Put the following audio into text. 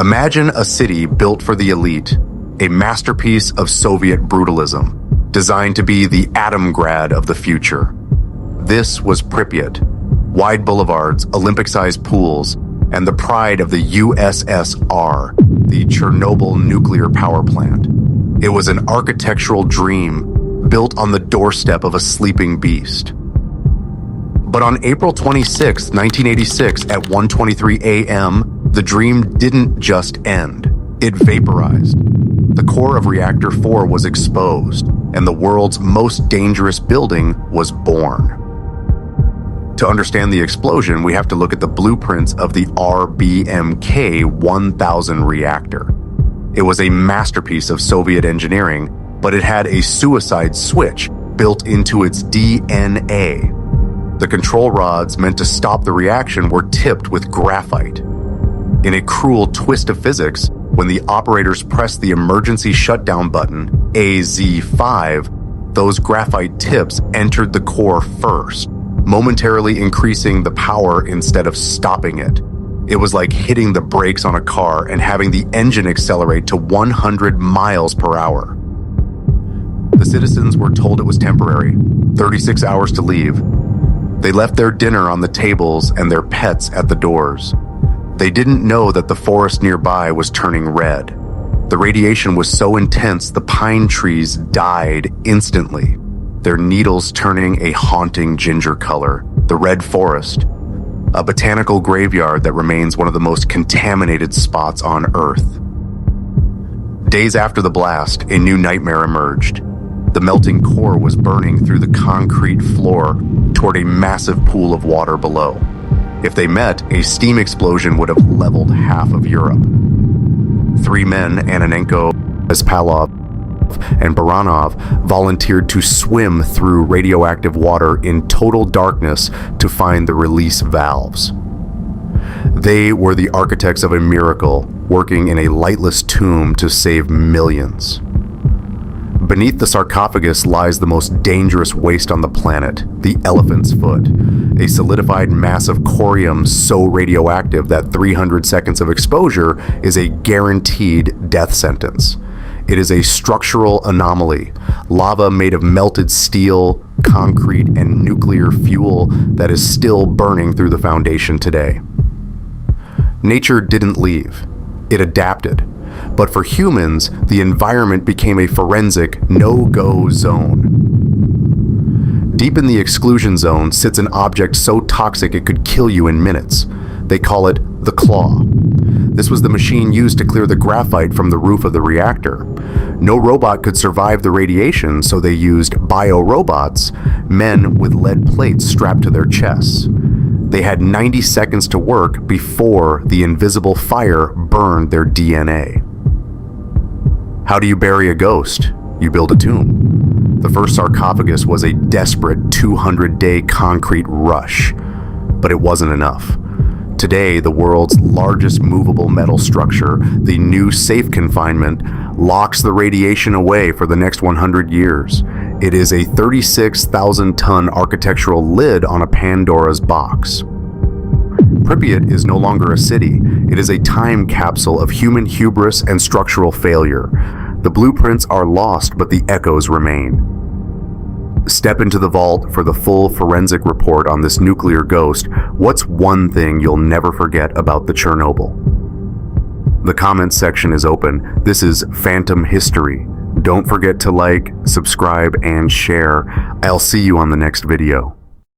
Imagine a city built for the elite, a masterpiece of Soviet brutalism, designed to be the Atomgrad of the future. This was Pripyat, wide boulevards, Olympic-sized pools, and the pride of the USSR, the Chernobyl nuclear power plant. It was an architectural dream built on the doorstep of a sleeping beast. But on April 26, 1986, at 1:23 a.m., the dream didn't just end. It vaporized. The core of Reactor 4 was exposed, and the world's most dangerous building was born. To understand the explosion, we have to look at the blueprints of the RBMK-1000 reactor. It was a masterpiece of Soviet engineering, but it had a suicide switch built into its DNA. The control rods meant to stop the reaction were tipped with graphite. In a cruel twist of physics, when the operators pressed the emergency shutdown button, AZ5, those graphite tips entered the core first, momentarily increasing the power instead of stopping it. It was like hitting the brakes on a car and having the engine accelerate to 100 miles per hour. The citizens were told it was temporary, 36 hours to leave. They left their dinner on the tables and their pets at the doors. They didn't know that the forest nearby was turning red. The radiation was so intense the pine trees died instantly, their needles turning a haunting ginger color. The red forest, a botanical graveyard that remains one of the most contaminated spots on Earth. Days after the blast, a new nightmare emerged. The melting core was burning through the concrete floor toward a massive pool of water below. If they met, a steam explosion would have leveled half of Europe. 3 men, Ananenko, Spalov, and Baranov, volunteered to swim through radioactive water in total darkness to find the release valves. They were the architects of a miracle, working in a lightless tomb to save millions. Beneath the sarcophagus lies the most dangerous waste on the planet, the elephant's foot, a solidified mass of corium so radioactive that 300 seconds of exposure is a guaranteed death sentence. It is a structural anomaly, lava made of melted steel, concrete, and nuclear fuel that is still burning through the foundation today. Nature didn't leave. It adapted. But for humans, the environment became a forensic no-go zone. Deep in the exclusion zone sits an object so toxic it could kill you in minutes. They call it the claw. This was the machine used to clear the graphite from the roof of the reactor. No robot could survive the radiation, so they used biorobots, men with lead plates strapped to their chests. They had 90 seconds to work before the invisible fire burned their DNA. How do you bury a ghost? You build a tomb. The first sarcophagus was a desperate 200-day concrete rush, but it wasn't enough. Today, the world's largest movable metal structure, the new safe confinement, locks the radiation away for the next 100 years. It is a 36,000-ton architectural lid on a Pandora's box. Pripyat is no longer a city. It is a time capsule of human hubris and structural failure. The blueprints are lost, but the echoes remain. Step into the vault for the full forensic report on this nuclear ghost. What's one thing you'll never forget about the Chernobyl? The comments section is open. This is Phantom History. Don't forget to like, subscribe, and share. I'll see you on the next video.